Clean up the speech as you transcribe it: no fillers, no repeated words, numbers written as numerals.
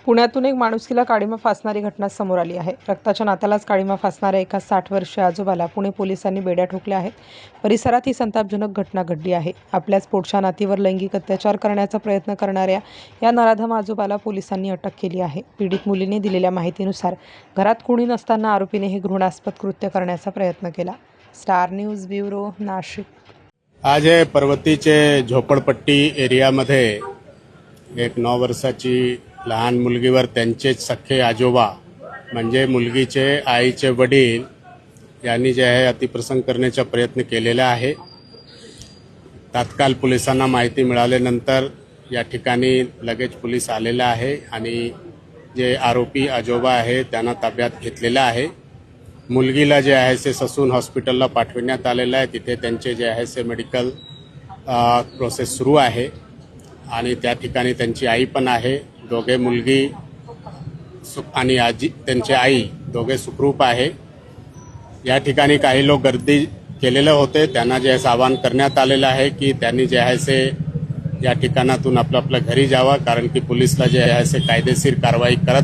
पुण्यातून एक माणुसकीला काळिमा फासणारी घटना समोर आली आहे। रक्ताच्या नात्यालाच काळिमा फासणाऱ्या एका 60 वर्षीय आजोबाला पुणे पोलिसांनी बेड्या ठोकल्या आहेत। परिसरात ही संतापजनक घटना घडली आहे। आपल्याच पोटच्या नातीवर लैंगिक अत्याचार करण्याचा प्रयत्न करणाऱ्या या नराधम आजोबाला पोलिसांनी अटक केली आहे। पीडित मुलीने दिलेल्या माहितीनुसार घरात कोणी नसताना आरोपीने हे घृणास्पद कृत्य करण्याचा प्रयत्न केला। Star news bureau, Nashik. आज हे पर्वतीचे झोपडपट्टी एरियामध्ये एक 9 वर्षाची लहान मुलगीवर त्यांचेच सख्खे आजोबा म्हणजे मुलगीचे आईचे वडील यांनी जे आहे अतिप्रसंग करण्याचा प्रयत्न केलेला आहे। तात्काळ पोलिसांना माहिती मिळाल्यानंतर या ठिकाणी लगेच पोलीस आलेले आहे आणि जे आरोपी आजोबा आहे त्यांना ताब्यात घेतलेला आहे। मुलगीला जे आहे ते ससून हॉस्पिटलला पाठवण्यात आलेलं आहे। तिथे त्यांचे जे आहे ते मेडिकल प्रोसेस सुरू आहे आणि त्या ठिकाणी त्यांची आई पण आहे। दोघे मुलगी आणि आजी त्यांची आई दोघे सुखरूप आहे। या ठिकाणी काही लोक गर्दी केलेले होते, त्यांना जे आहे आवाहन करण्यात आलेलं आहे की त्यांनी जे आहे ते या ठिकाणातून आपल्या घरी जावं, कारण की पोलिसला जे आहे ते कायदेशीर कारवाई करत